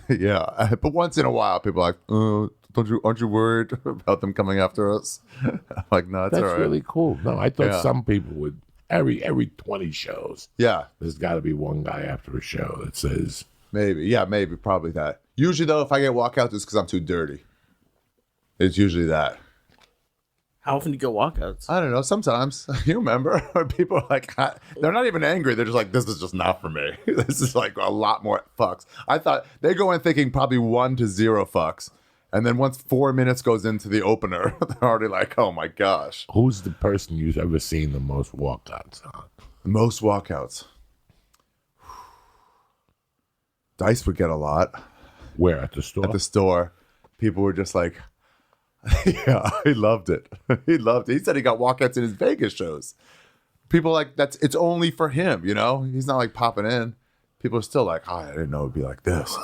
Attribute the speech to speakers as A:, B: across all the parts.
A: Yeah, but once in a while, people are like, aren't you worried about them coming after us? I'm like, no, it's all
B: That's
A: right.
B: really cool. No, I thought
A: Yeah.
B: some people would, every 20 shows,
A: Yeah,
B: there's got to be one guy after a show that says,
A: maybe. Yeah, maybe. Probably that. Usually, though, if I get walkouts, it's because I'm too dirty. It's usually that.
C: How often do you get walkouts?
A: I don't know. Sometimes you remember people are like, they're not even angry. They're just like, this is just not for me. This is like a lot more fucks. I thought they go in thinking probably 1 to 0 fucks. And then once 4 minutes goes into the opener, they're already like, oh my gosh.
B: who's the person you've ever seen the most walkouts on?
A: Most walkouts. Dice would get a lot
B: Where, at the store?
A: at the store. People were just like, yeah, he loved it. He loved it. He said he got walkouts in his Vegas shows. People like it's only for him, you know? He's not like popping in. People are still like, I didn't know it'd be like this.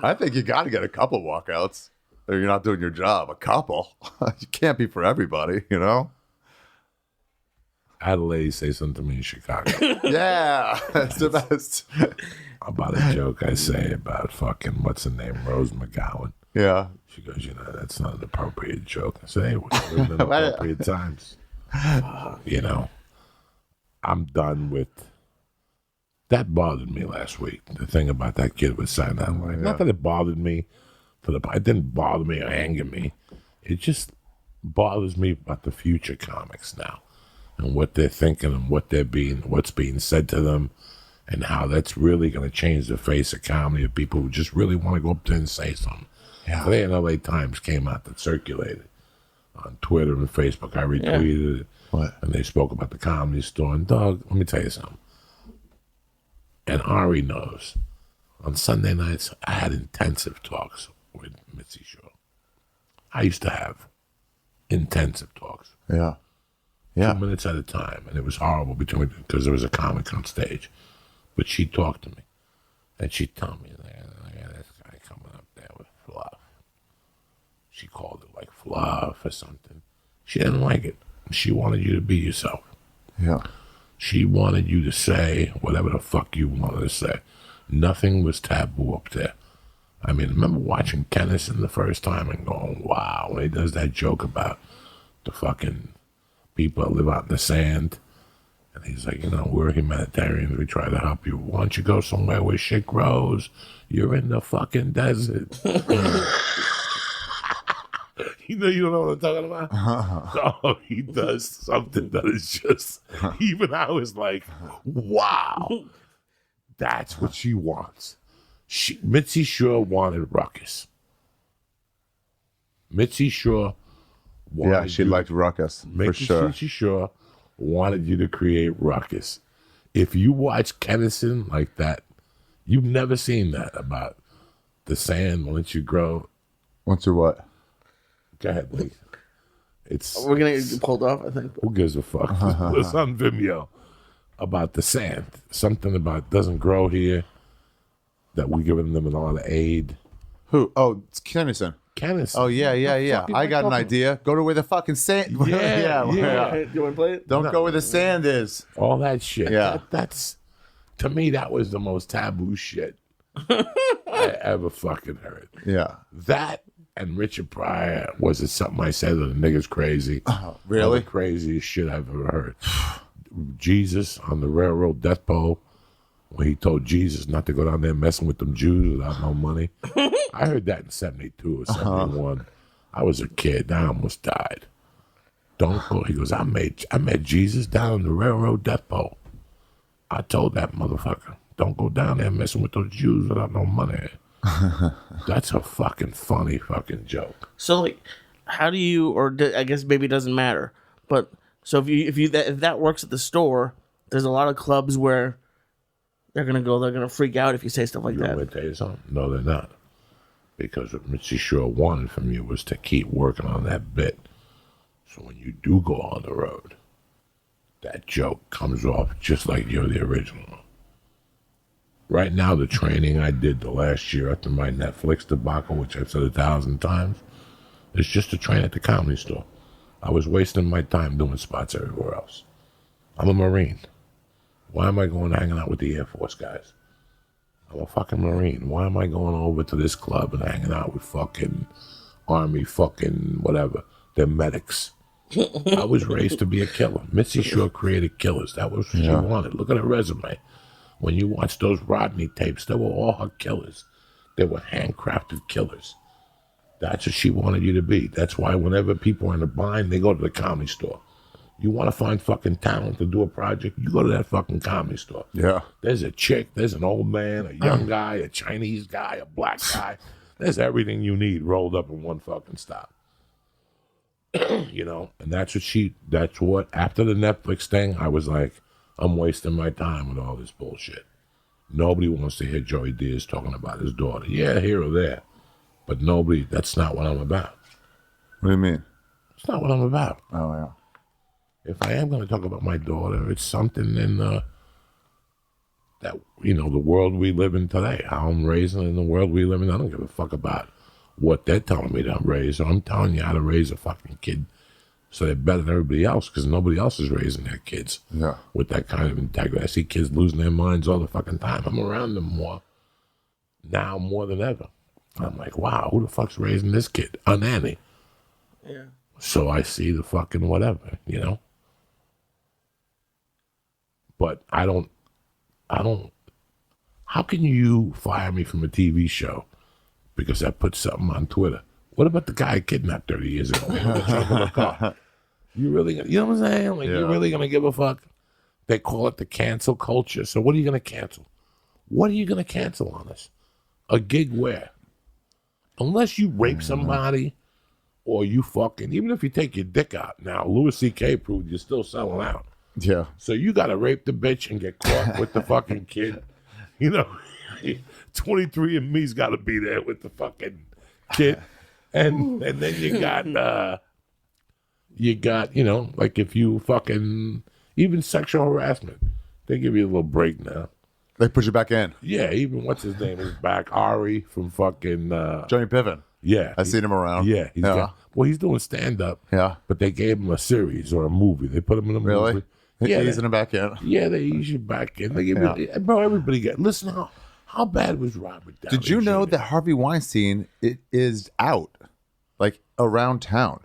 A: I think you got to get a couple walkouts or you're not doing your job. A couple. You can't be for everybody, you know?
B: I had a lady say something to me in Chicago
A: Yeah, it's the best.
B: about a joke I say about fucking, what's her name, Rose McGowan.
A: Yeah.
B: She goes, that's not an appropriate joke. I said, hey, we're living in appropriate times. You know, I'm done with, that bothered me last week. The thing about that kid with Silent Night. Not that it bothered me, it didn't bother me or anger me. It just bothers me about the future comics now and what they're thinking and what's being said to them and how that's really going to change the face of comedy of people who just really want to go up there and say something.
A: Yeah.
B: Today in LA Times came out that circulated on Twitter and Facebook. I retweeted it.
A: What?
B: And they spoke about the Comedy Store. And Doug, let me tell you something. And Ari knows. On Sunday nights, I had intensive talks with Mitzi Shaw. I used to have intensive talks.
A: Yeah. Yeah.
B: 2 minutes at a time. And it was horrible because there was a comic on stage. But she'd talk to me. And she'd tell me, I got this guy coming up there with fluff. She called it like fluff or something. She didn't like it. She wanted you to be yourself.
A: Yeah.
B: She wanted you to say whatever the fuck you wanted to say. Nothing was taboo up there. I mean, I remember watching Kennison the first time and going, wow, when he does that joke about the fucking people that live out in the sand. And he's like, we're humanitarians. We try to help you. Why don't you go somewhere where shit grows? You're in the fucking desert. You don't know what I'm talking about? Oh, he does something that is just, even I was like, wow. That's what she wants. Mitzi Shaw wanted ruckus. Mitzi Shaw wanted
A: Yeah, she liked ruckus, for sure.
B: Mitzi Shaw wanted you to create ruckus. If you watch Kennison like that, you've never seen that about the sand once you grow.
A: Once or what?
B: Go ahead, Lee.
C: We're going to get pulled off, I think.
B: Who gives a fuck? It's on Vimeo about the sand. Something about doesn't grow here, that we're giving them a lot of aid.
A: Who? Oh, it's Kennison.
B: Kennison.
A: Oh, yeah. I got an idea. Go to where the fucking sand...
B: Yeah.
C: Do you want to play it?
A: Don't go where the sand is.
B: All that shit.
A: Yeah.
B: That's, to me, that was the most taboo shit I ever fucking heard.
A: Yeah.
B: That and Richard Pryor, was it something I said that the nigga's crazy?
A: Really?
B: The craziest shit I've ever heard. Jesus on the railroad death pole, when he told Jesus not to go down there messing with them Jews without no money. I heard that in 72 or 71. I was a kid. I almost died. Don't go. He goes, I met Jesus down on the railroad death pole. I told that motherfucker, don't go down there messing with those Jews without no money. That's a fucking funny fucking joke.
C: So, like, how do you, I guess maybe it doesn't matter, but so if that works at the store, there's a lot of clubs where they're gonna freak out if you say stuff like
B: You
C: that.
B: want me to tell you something? No, they're not. Because what Mitzi Shaw wanted from you was to keep working on that bit. So when you do go on the road, that joke comes off just like you're the original. Right now, the training I did the last year after my Netflix debacle, which I've said 1,000 times, is just to train at the Comedy Store. I was wasting my time doing spots everywhere else. I'm a Marine. Why am I going hanging out with the Air Force guys? I'm a fucking Marine. Why am I going over to this club and hanging out with fucking Army fucking whatever? They're medics. I was raised to be a killer. Mitzi Shore created killers. That was what she wanted. Look at her resume. When you watch those Rodney tapes, they were all her killers. They were handcrafted killers. That's what she wanted you to be. That's why whenever people are in a bind, they go to the comedy store. You want to find fucking talent to do a project, you go to that fucking comedy store.
A: Yeah.
B: There's a chick, there's an old man, a young guy, a Chinese guy, a black guy. There's everything you need rolled up in one fucking stop. You know, and that's what, after the Netflix thing, I was like, I'm wasting my time with all this bullshit. Nobody wants to hear Joey Diaz talking about his daughter. Yeah, here or there. But nobody, that's not what I'm about.
A: What do you mean?
B: It's not what I'm about.
A: Oh, yeah.
B: If I am going to talk about my daughter, it's something in that, you know, the world we live in today, how I'm raising in the world we live in. I don't give a fuck about what they're telling me to raise. I'm telling you how to raise a fucking kid so they're better than everybody else, because nobody else is raising their kids with that kind of integrity. I see kids losing their minds all the fucking time. I'm around them more now more than ever. I'm like, wow, who the fuck's raising this kid? A nanny.
C: Yeah.
B: So I see the fucking whatever, you know? But I don't, how can you fire me from a TV show because I put something on Twitter? What about the guy I kidnapped 30 years ago? You really, you know what I'm saying? Like, you're really going to give a fuck? They call it the cancel culture. So what are you going to cancel? What are you going to cancel on us? A gig where? Unless you rape somebody or you fucking, even if you take your dick out. Now, Louis C.K. proved you're still selling out.
A: Yeah.
B: So you got to rape the bitch and get caught with the fucking kid. You know, 23andMe's got to be there with the fucking kid. And then you got, you know, like if you fucking, even sexual harassment, they give you a little break now.
A: They put you back in.
B: Yeah, even what's his name is back, Ari from fucking
A: Johnny Piven.
B: Yeah,
A: I've seen him around.
B: Yeah, he's doing stand up.
A: Yeah,
B: but they gave him a series or a movie. They put him in a movie.
A: Yeah, easing him back in.
B: Yeah, they ease you back in. They give you, bro. Everybody get. Listen, how bad was Robert Downey?
A: Did you know that Harvey Weinstein is out, like around town?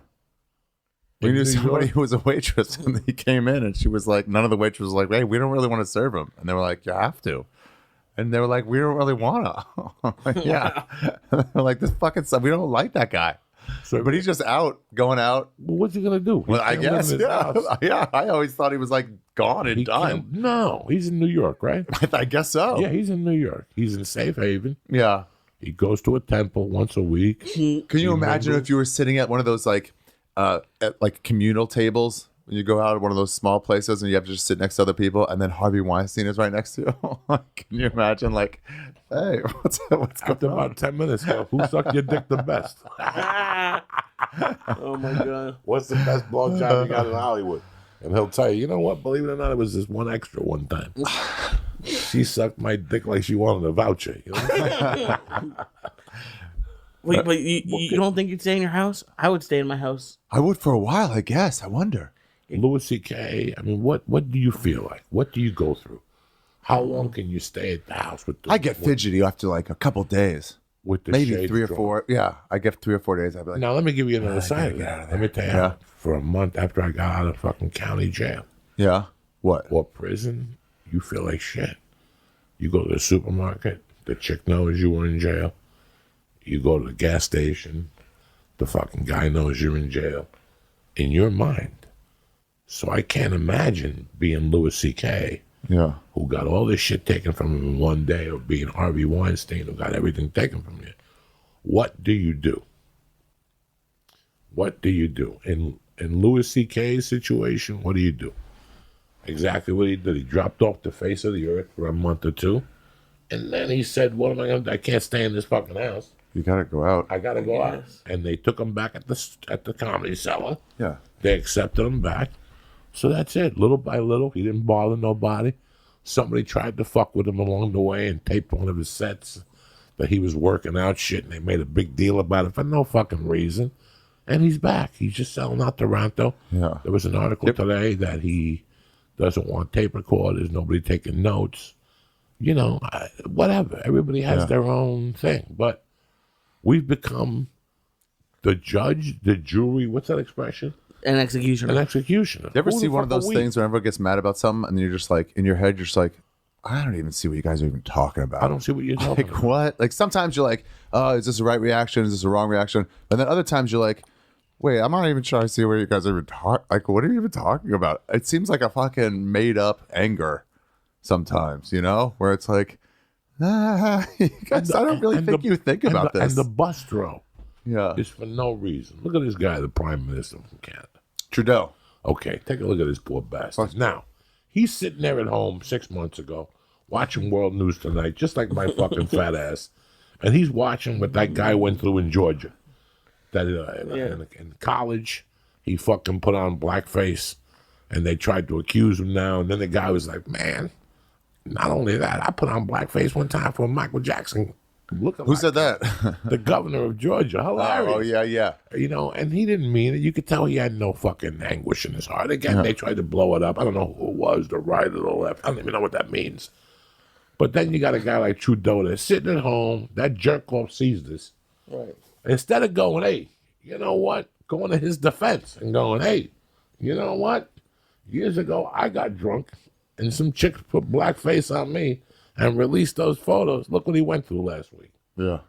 A: We knew somebody who was a waitress, and he came in, and she was like, none of the waitresses was like, "Hey, we don't really want to serve him," and they were like, "You have to." And they were like, "We don't really want to." Like, yeah. They're like, this fucking stuff. We don't like that guy. So, but he's just out, going out.
B: Well, what's he going to do?
A: Well, I guess. Yeah. I always thought he was like gone and done.
B: No, he's in New York, right?
A: I guess so.
B: Yeah, he's in New York. He's in Safe Haven.
A: Yeah.
B: He goes to a temple once a week.
A: Can you imagine if you were sitting at one of those like communal tables? When you go out at one of those small places and you have to just sit next to other people, and then Harvey Weinstein is right next to you. Can you imagine, like, hey, what's going
B: After
A: on?
B: about 10 minutes, who sucked your dick the best?
C: Oh my god!
B: What's the best blowjob you got in Hollywood? And he'll tell you, you know what? Believe it or not, it was this one extra one time. She sucked my dick like she wanted a voucher. You know?
C: Wait, but you don't think you'd stay in your house? I would stay in my house.
A: I would for a while, I guess. I wonder.
B: Louis C.K., I mean, what do you feel like? What do you go through? How long can you stay at the house with the...
A: I get fidgety after like a couple days.
B: With the
A: maybe 3 or 4. Yeah, I get 3 or 4 days. I'd be like,
B: now, let me give you another side of that. Let me tell you, for a month after I got out of fucking county jail.
A: Yeah? What?
B: Or prison, you feel like shit. You go to the supermarket, the chick knows you were in jail. You go to the gas station, the fucking guy knows you're in jail. In your mind. So I can't imagine being Louis C.K., who got all this shit taken from him in one day, or being Harvey Weinstein, who got everything taken from you. What do you do? What do you do? In Louis C.K.'s situation, what do you do? Exactly what he did. He dropped off the face of the earth for a month or two, and then he said, what am I going to do? I can't stay in this fucking house.
A: You got to go out.
B: I got to go out. And they took him back at the Comedy Cellar.
A: Yeah.
B: They accepted him back. So that's it. Little by little, he didn't bother nobody. Somebody tried to fuck with him along the way and taped one of his sets that he was working out shit, and they made a big deal about it for no fucking reason. And he's back. He's just selling out Toronto.
A: Yeah.
B: There was an article today that he doesn't want tape recorders, nobody taking notes. whatever. Everybody has their own thing. But we've become the judge, the jury. What's that expression?
C: An executioner.
B: An executioner.
A: You ever see one of those things where everyone gets mad about something and you're just like, in your head, you're just like, I don't even see what you guys are even talking about.
B: I don't see what you're talking about.
A: What? Like sometimes you're like, oh, is this a right reaction? Is this a wrong reaction? And then other times you're like, wait, I'm not even trying to see what you guys are even talking. Like, what are you even talking about? It seems like a fucking made up anger sometimes, where it's like, you guys, I don't really think you think about this.
B: And the bus throw
A: Yeah.
B: is for no reason. Look at this guy, the Prime Minister from Canada.
A: Trudeau.
B: Okay, take a look at this poor bastard. Now, he's sitting there at home 6 months ago, watching World News Tonight, just like my fucking fat ass. And he's watching what that guy went through in Georgia. That in college, he fucking put on blackface, and they tried to accuse him now. And then the guy was like, man, not only that, I put on blackface one time for Michael Jackson.
A: Who said that?
B: The governor of Georgia. Hilarious.
A: Oh, yeah.
B: And he didn't mean it. You could tell he had no fucking anguish in his heart. Again, they tried to blow it up. I don't know who it was, the right or the left. I don't even know what that means. But then you got a guy like Trudeau that's sitting at home. That jerk off sees this.
C: Right.
B: Instead of going, hey, you know what? Going to his defense and going, hey, you know what? Years ago, I got drunk and some chicks put blackface on me and released those photos. Look what he went through last week.
A: Yeah.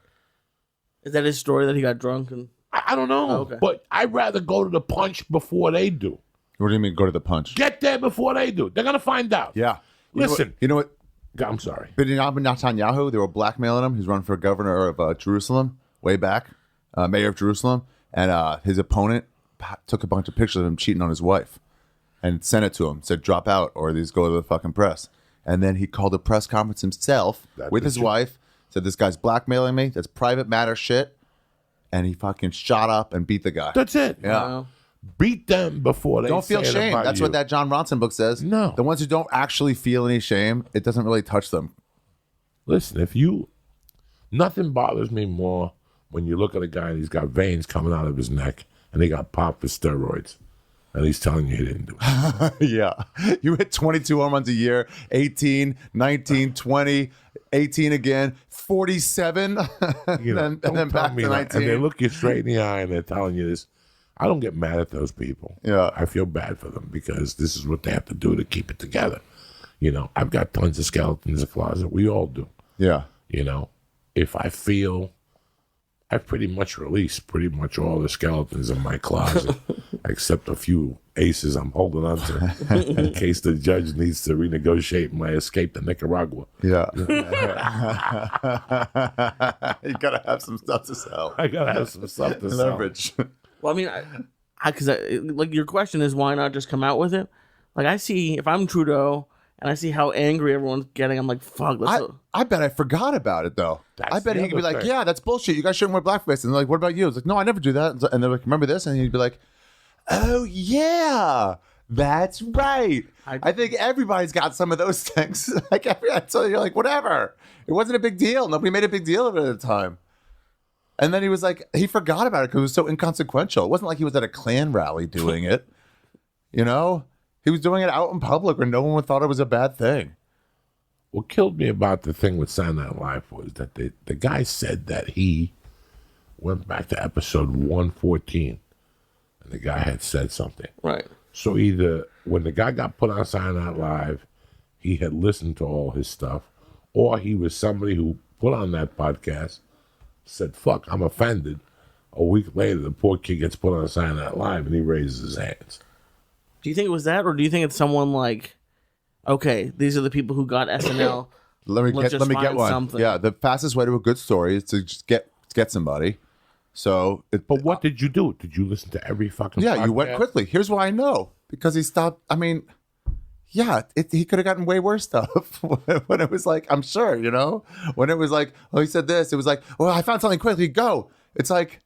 C: Is that his story that he got drunk? And
B: I don't know.
C: Oh, okay.
B: But I'd rather go to the punch before they do.
A: What do you mean go to the punch?
B: Get there before they do. They're going to find out.
A: Yeah.
B: Listen.
A: You know what?
B: I'm sorry.
A: Benjamin Netanyahu, they were blackmailing him. He's running for governor of Jerusalem way back, mayor of Jerusalem. And his opponent took a bunch of pictures of him cheating on his wife and sent it to him. Said, drop out or these go to the fucking press. And then he called a press conference himself with his wife. Said, this guy's blackmailing me. That's private matter shit. And he fucking shot up and beat the guy.
B: That's it.
A: Yeah.
C: Wow.
B: Beat them before they
A: Don't feel
B: say it
A: shame.
B: about
A: That's
B: you.
A: what that John Ronson book says.
B: No.
A: The ones who don't actually feel any shame, it doesn't really touch them.
B: Listen, nothing bothers me more when you look at a guy and he's got veins coming out of his neck and he got popped for steroids. And he's telling you he didn't do it.
A: Yeah. You hit 22 home runs a year, 18, 19, 20, 18 again, 47, and then back to 19.
B: And they look you straight in the eye and they're telling you this. I don't get mad at those people.
A: Yeah.
B: I feel bad for them because this is what they have to do to keep it together. I've got tons of skeletons in the closet. We all do.
A: Yeah.
B: If I feel I've pretty much released pretty much all the skeletons in my closet, except a few aces I'm holding on to in case the judge needs to renegotiate my escape to Nicaragua.
A: Yeah. You gotta have some stuff to sell.
B: I gotta have some stuff to sell.
A: Leverage.
C: Well, I mean, because like your question is why not just come out with it? Like I see if I'm Trudeau and I see how angry everyone's getting, I'm like, fuck.
A: I bet I forgot about it though. I bet he could be like, yeah, that's bullshit. You guys shouldn't wear blackface. And they're like, what about you? It's like, no, I never do that. And they're like, remember this? And he'd be like, oh yeah, that's right. I think everybody's got some of those things. So you're like, whatever. It wasn't a big deal. Nobody made a big deal of it at the time. And then he was like, he forgot about it because it was so inconsequential. It wasn't like he was at a Klan rally doing it. He was doing it out in public where no one thought it was a bad thing.
B: What killed me about the thing with Saturday Night Live was that the guy said that he went back to episode 114 and the guy had said something.
C: Right.
B: So either when the guy got put on Saturday Night Live, he had listened to all his stuff, or he was somebody who put on that podcast, said, fuck, I'm offended. A week later, the poor kid gets put on Saturday Night Live and he raises his hands.
C: Do you think it was that, or do you think it's someone like, okay, these are the people who got SNL.
A: Let me get one.
C: Something.
A: Yeah, the fastest way to a good story is to just get somebody. So,
B: but what did you do? Did you listen to every fucking?
A: Yeah,
B: podcast?
A: you went quickly. Here's why I know, because he stopped. I mean, yeah, he could have gotten way worse stuff when it was like, I'm sure, when it was like, oh, he said this. It was like, well, I found something quickly. Go. It's like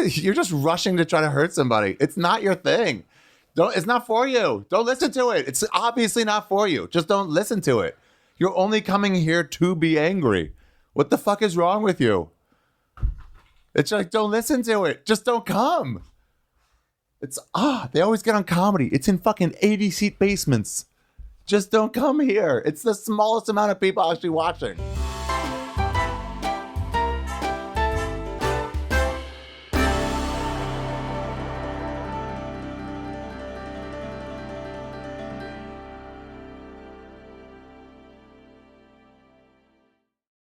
A: you're just rushing to try to hurt somebody. It's not your thing. It's not for you. Don't listen to it. It's obviously not for you. Just don't listen to it. You're only coming here to be angry. What the fuck is wrong with you? It's like, don't listen to it. Just don't come. They always get on comedy. It's in fucking 80-seat basements. just don't come here. It's the smallest amount of people actually watching.